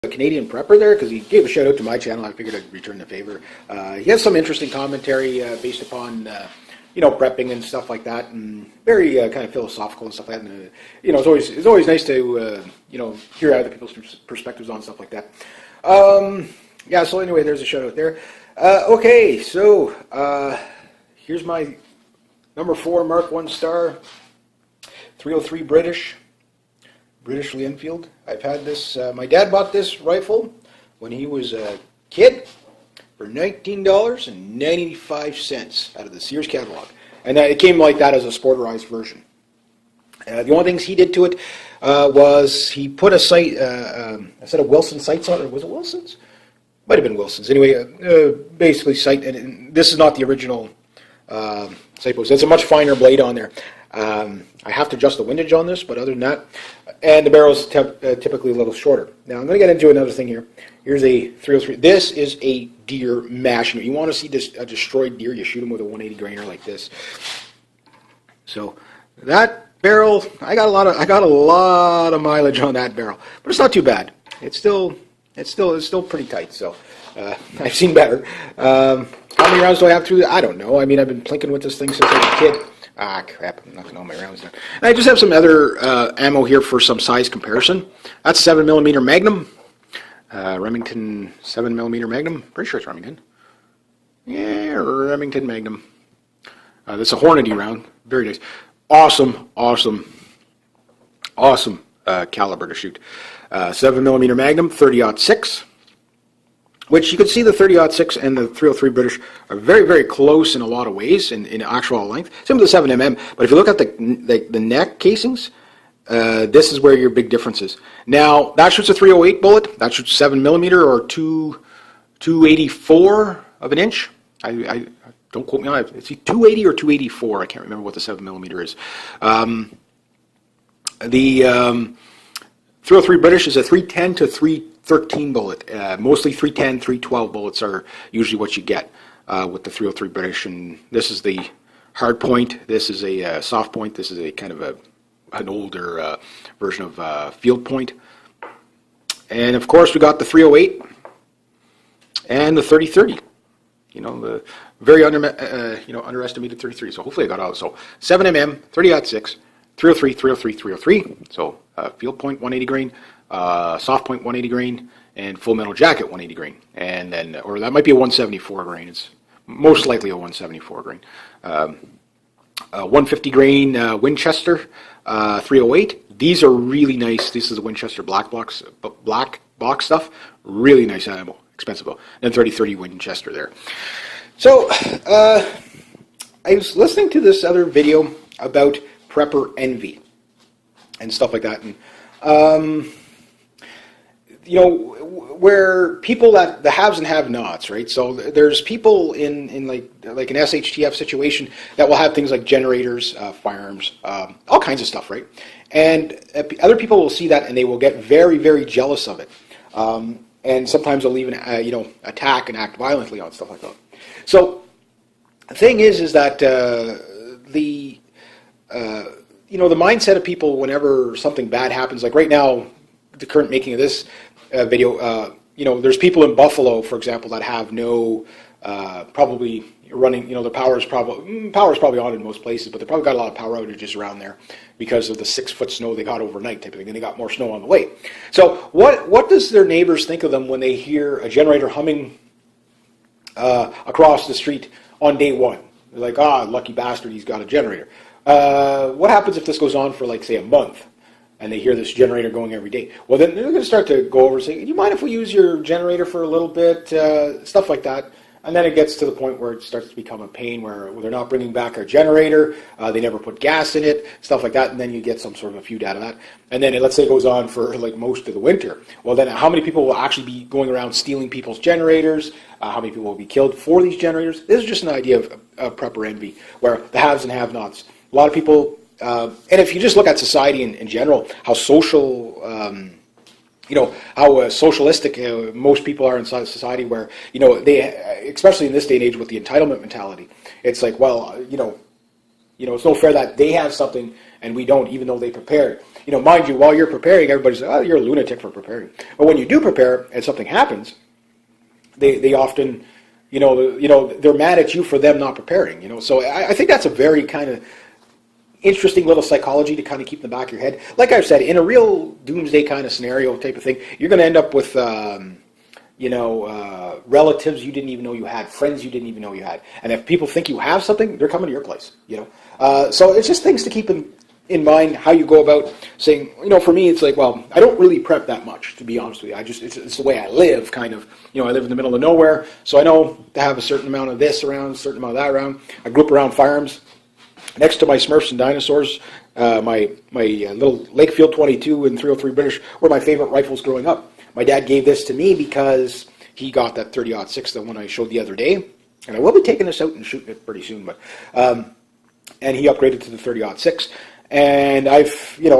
a Canadian prepper there because he gave a shout out to my channel. I figured I'd return the favor. He has some interesting commentary based upon prepping and stuff like that, and very kind of philosophical and stuff like that. And it's always nice to hear other people's perspectives on stuff like that. Yeah. So anyway, there's a shout out there. Okay, so here's my number 4 Mark 1 star 303 British Lee Enfield. I've had this, my dad bought this rifle when he was a kid for $19.95 out of the Sears catalog. And it came like that as a sporterized version. The only things he did to it was he put a sight, a set of Wilson sights on it. Was it Wilson's? Might have been Wilson's. Anyway, basically sight, and this is not the original sight post. It's a much finer blade on there. I have to adjust the windage on this, but other than that, and the barrel is typically a little shorter. Now I'm going to get into another thing here. Here's a 303. This is a deer mashing. You want to see this a destroyed deer? You shoot him with a 180 grainer like this. So that barrel, I got a lot of mileage on that barrel, but it's not too bad. It's still pretty tight. So I've seen better. How many rounds do I have through? I don't know. I mean, I've been plinking with this thing since I was a kid. Ah, crap, I'm not going to know my rounds now. And I just have some other ammo here for some size comparison. That's 7mm Magnum. Remington 7mm Magnum. Pretty sure it's Remington. Yeah, Remington Magnum. That's a Hornady round. Very nice. Awesome caliber to shoot. 7mm Magnum, 30-06. Which you can see the 30-06 and the 303 British are very, very close in a lot of ways in actual length. Same with the 7mm, but if you look at the neck casings, this is where your big difference is. Now, that shoots a 308 bullet. That shoots 7mm or 284 of an inch. I don't quote me on it. It's 280 or 284. I can't remember what the 7mm is. The 303 British is a 310 to 313 bullet. Mostly 310, 312 bullets are usually what you get with the 303 British. And this is the hard point. This is a soft point. This is a kind of an older version of field point. And of course, we got the 308 and the 30-30. The very underestimated 33. So hopefully I got all. So 7mm, 30-06, 303, 303, 303. So field point 180 grain. Soft point 180 grain, and full metal jacket 180 grain, and then, or that might be a 174 grain. It's most likely a 174 grain. 150 grain Winchester 308. These are really nice. This is the Winchester black box stuff. Really nice ammo, expensive though. And 30-30 Winchester there. So I was listening to this other video about prepper envy and stuff like that, and where people that the haves and have-nots, right? So there's people in like an SHTF situation that will have things like generators, firearms, all kinds of stuff, right? And other people will see that and they will get very, very jealous of it. And sometimes they'll even, attack and act violently on stuff like that. So the thing is that the mindset of people whenever something bad happens, like right now, the current making of this video, there's people in Buffalo, for example, that have no, probably running, their power is probably on in most places, but they probably got a lot of power outages around there because of the 6-foot snow they got overnight type of thing, and they got more snow on the way. So what does their neighbors think of them when they hear a generator humming across the street on day one? They're like, lucky bastard, he's got a generator. What happens if this goes on for, like, say, a month? And they hear this generator going every day? Well, then they're going to start to go over and say, do you mind if we use your generator for a little bit? Stuff like that. And then it gets to the point where it starts to become a pain where they're not bringing back our generator. They never put gas in it, stuff like that. And then you get some sort of a feud out of that. And then let's say it goes on for like most of the winter. Well, then how many people will actually be going around stealing people's generators? How many people will be killed for these generators? This is just an idea of prepper envy, where the haves and have-nots. A lot of people... and if you just look at society in general, how social, how socialistic most people are in society, where, they, especially in this day and age with the entitlement mentality, it's like, well, it's no fair that they have something and we don't, even though they prepared. mind you, while you're preparing, everybody's like, oh, you're a lunatic for preparing. But when you do prepare and something happens, they often, they're mad at you for them not preparing. So I think that's a very kind of interesting little psychology to kind of keep in the back of your head. Like I've said, in a real doomsday kind of scenario type of thing, you're going to end up with, relatives you didn't even know you had, friends you didn't even know you had. And if people think you have something, they're coming to your place, So it's just things to keep in mind how you go about saying, for me, it's like, well, I don't really prep that much, to be honest with you. It's the way I live, kind of. I live in the middle of nowhere, so I know to have a certain amount of this around, a certain amount of that around. I grew up around firearms. Next to my Smurfs and dinosaurs, my little Lakefield 22 and 303 British were my favorite rifles growing up. My dad gave this to me because he got that 30-06, the one I showed the other day, and I will be taking this out and shooting it pretty soon. But and he upgraded to the 30-06, and I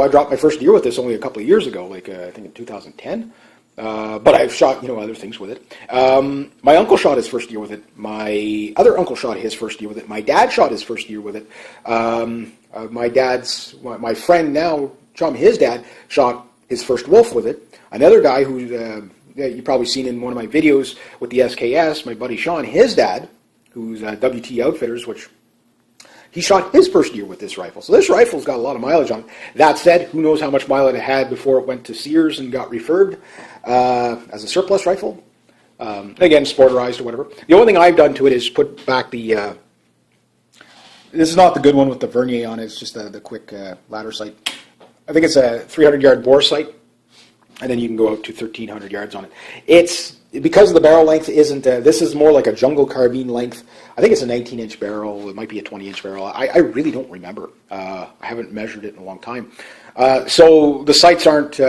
dropped my first deer with this only a couple of years ago, I think in 2010. But I've shot, other things with it. My uncle shot his first deer with it. My other uncle shot his first deer with it. My dad shot his first deer with it. My friend now, Chum, his dad, shot his first wolf with it. Another guy who you've probably seen in one of my videos with the SKS, my buddy Sean, his dad, who's WT Outfitters, which he shot his first deer with this rifle. So this rifle's got a lot of mileage on it. That said, who knows how much mileage it had before it went to Sears and got refurbed as a surplus rifle. Again, sporterized or whatever. The only thing I've done to it is put back the... this is not the good one with the vernier on it. It's just the quick ladder sight. I think it's a 300-yard bore sight, and then you can go out to 1,300 yards on it. It's... Because the barrel length isn't, this is more like a jungle carbine length. I think it's a 19-inch barrel. It might be a 20-inch barrel. I really don't remember. I haven't measured it in a long time. So the sights aren't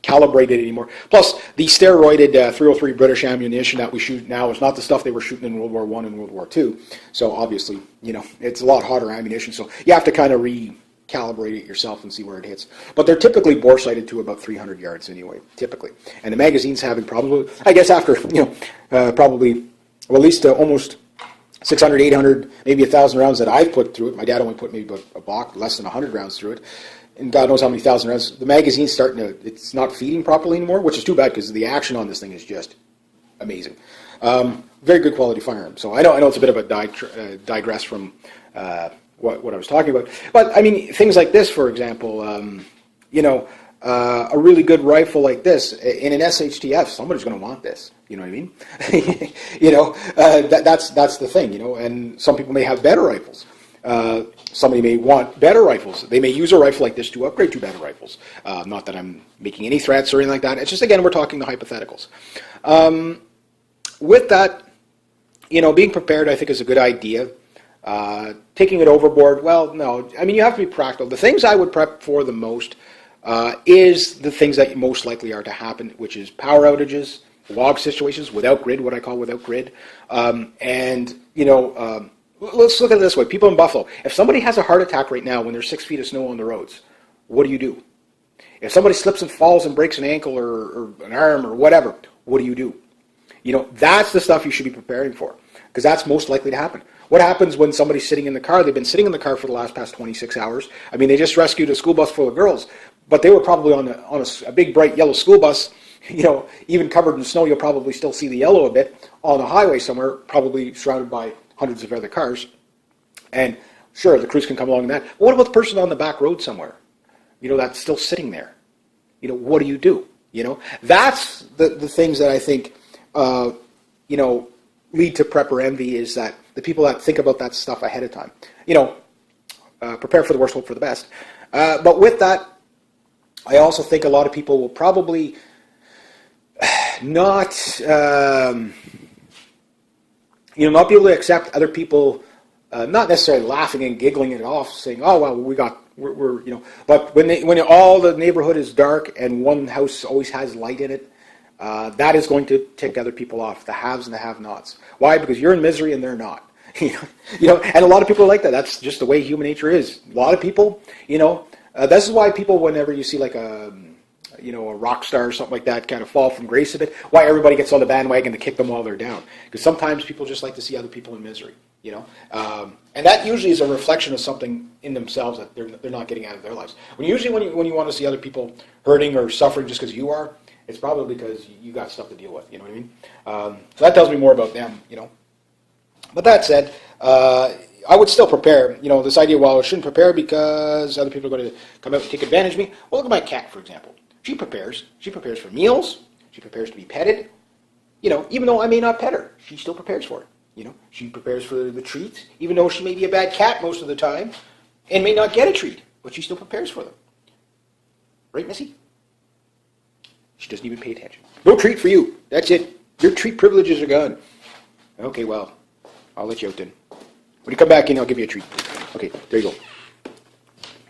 calibrated anymore. Plus, the steroided 303 British ammunition that we shoot now is not the stuff they were shooting in World War I and World War II. So obviously, it's a lot hotter ammunition. So you have to kind of recalibrate it yourself and see where it hits. But they're typically bore sighted to about 300 yards anyway, typically. And the magazine's having problems with, I guess after, probably, well, at least almost 600, 800, maybe 1,000 rounds that I've put through it. My dad only put maybe a box, less than 100 rounds through it. And God knows how many thousand rounds. The magazine's starting to, it's not feeding properly anymore, which is too bad because the action on this thing is just amazing. Very good quality firearm. So I know it's a bit of a digress from what I was talking about. But, I mean, things like this, for example, a really good rifle like this, in an SHTF, somebody's going to want this. You know what I mean? That's the thing, and some people may have better rifles. Somebody may want better rifles. They may use a rifle like this to upgrade to better rifles. Not that I'm making any threats or anything like that. It's just, again, we're talking the hypotheticals. With that, being prepared, I think, is a good idea. Taking it overboard, well, no. I mean, you have to be practical. The things I would prep for the most is the things that most likely are to happen, which is power outages, log situations, without grid, what I call without grid. Let's look at it this way. People in Buffalo, if somebody has a heart attack right now when there's 6 feet of snow on the roads, what do you do? If somebody slips and falls and breaks an ankle or an arm or whatever, what do you do? That's the stuff you should be preparing for, because that's most likely to happen. What happens when somebody's sitting in the car? They've been sitting in the car for the past 26 hours. I mean, they just rescued a school bus full of girls, but they were probably on a big, bright yellow school bus, even covered in snow. You'll probably still see the yellow a bit on a highway somewhere, probably surrounded by hundreds of other cars. And sure, the crews can come along in that. But what about the person on the back road somewhere, that's still sitting there? What do you do? That's the things that I think, lead to prepper envy, is that the people that think about that stuff ahead of time. Prepare for the worst, hope for the best. But with that, I also think a lot of people will probably not not be able to accept other people, not necessarily laughing and giggling it off, saying, "Oh well, we're." But when all the neighborhood is dark and one house always has light in it, that is going to tick other people off, the haves and the have-nots. Why? Because you're in misery and they're not. And a lot of people are like that. That's just the way human nature is. A lot of people, this is why people, whenever you see like a rock star or something like that kind of fall from grace a bit, why everybody gets on the bandwagon to kick them while they're down. Because sometimes people just like to see other people in misery. you know. And that usually is a reflection of something in themselves that they're not getting out of their lives. When you want to see other people hurting or suffering just because you are, it's probably because you got stuff to deal with. You know what I mean? So that tells me more about them. You know. But that said, I would still prepare. You know, this idea, well, I shouldn't prepare because other people are going to come out and take advantage of me. Well, look at my cat, for example. She prepares. She prepares for meals. She prepares to be petted. You know, even though I may not pet her, she still prepares for it. You know, she prepares for the treats, even though she may be a bad cat most of the time and may not get a treat, but she still prepares for them. Right, Missy? She doesn't even pay attention. No treat for you. That's it. Your treat privileges are gone. Okay, well, I'll let you out then. When you come back in, I'll give you a treat. Okay, there you go.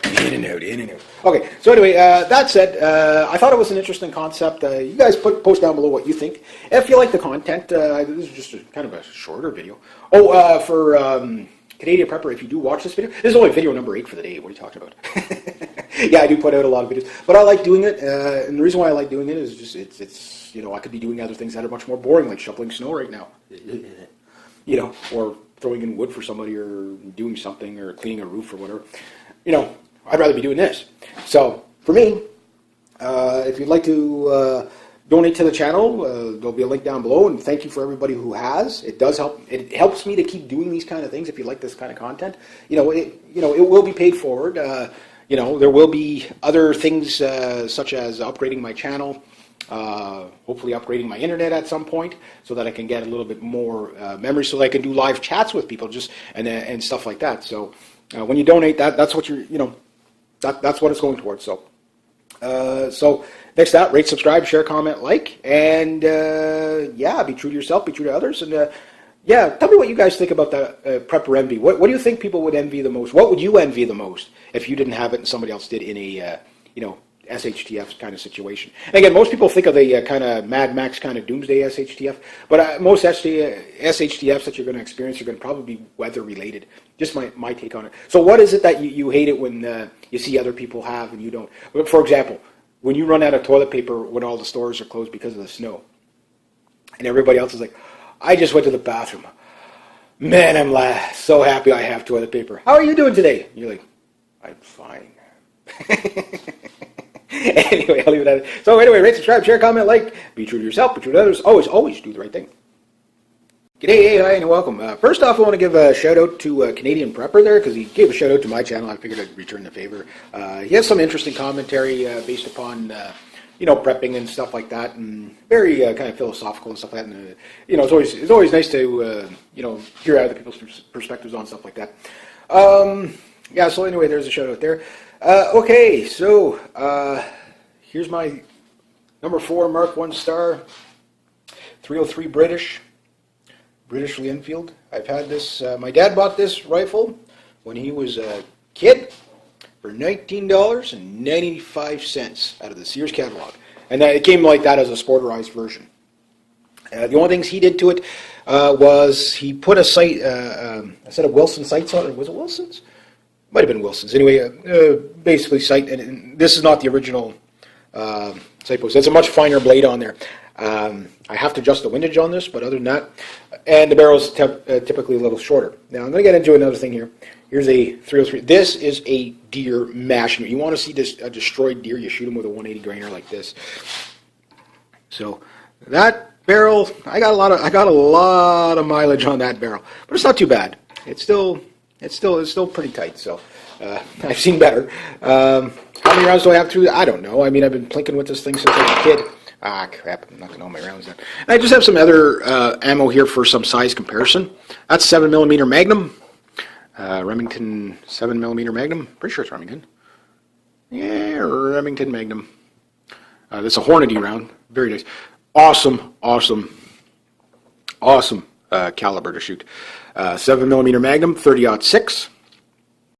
In and out, in and out. Okay, so anyway, that said, I thought it was an interesting concept. You guys post down below what you think. If you like the content, this is just kind of a shorter video. Oh, for Canadian Prepper, if you do watch this video, this is only video number 8 for the day. What are you talking about? Yeah, I do put out a lot of videos, but I like doing it, and the reason why I like doing it is just it's you know, I could be doing other things that are much more boring, like shoveling snow right now. You know, or throwing in wood for somebody, or doing something, or cleaning a roof, or whatever. You know, I'd rather be doing this. So, for me, if you'd like to donate to the channel, there'll be a link down below, and thank you for everybody who has. It does help. It helps me to keep doing these kind of things if you like this kind of content. You know, it will be paid forward. You know, there will be other things such as upgrading my channel, hopefully upgrading my internet at some point so that I can get a little bit more memory so that I can do live chats with people and stuff like that. So when you donate, that's what you're, you know, that's what it's going towards. So so next to that, rate, subscribe, share, comment, like, and yeah, be true to yourself, be true to others, and yeah, tell me what you guys think about that prepper envy. What do you think people would envy the most? What would you envy the most if you didn't have it and somebody else did in a you know, SHTF kind of situation? And again, most people think of the kind of Mad Max kind of Doomsday SHTF, but most SHTFs that you're going to experience are going to probably be weather related. Just my take on it. So what is it that you hate it when you see other people have and you don't? For example, when you run out of toilet paper when all the stores are closed because of the snow, and everybody else is like, I just went to the bathroom. Man, I'm so happy I have toilet paper. How are you doing today? And you're like, I'm fine. Anyway, I'll leave it at it. So anyway, rate, subscribe, share, comment, like. Be true to yourself, be true to others. Always do the right thing. G'day, hey, hi, and welcome. First off, I want to give a shout out to Canadian Prepper there, because he gave a shout out to my channel. I figured I'd return the favor. He has some interesting commentary based upon you know, prepping and stuff like that, and very kind of philosophical and stuff like that. And you know, it's always nice to you know, hear other people's perspectives on stuff like that. Yeah. So anyway, there's a shout out there. Okay, so here's my number 4 Mark 1 star, 303 Britishly Enfield. I've had this. My dad bought this rifle when he was a kid for $19.95 out of the Sears catalog. And it came like that as a sporterized version. The only things he did to it was he put a set of Wilson sights on it. Was it Wilson's? Might have been Wilson's. Anyway, basically sight, and this is not the original sight post. It's a much finer blade on there. I have to adjust the windage on this, but other than that, and the barrel is typically a little shorter. Now I'm going to get into another thing here. Here's a 303. This is a deer mashing. You want to see this a destroyed deer? You shoot him with a 180 grainer like this. So that barrel, I got a lot of mileage on that barrel, but it's not too bad. It's still pretty tight. So I've seen better. How many rounds do I have through? I don't know. I mean, I've been plinking with this thing since I was a kid. Ah, crap, I'm not going to know my rounds then. And I just have some other ammo here for some size comparison. That's 7mm Magnum. Remington 7mm Magnum. Pretty sure it's Remington. Yeah, Remington Magnum. That's a Hornady round. Very nice. Awesome caliber to shoot. 7mm Magnum, 30-06.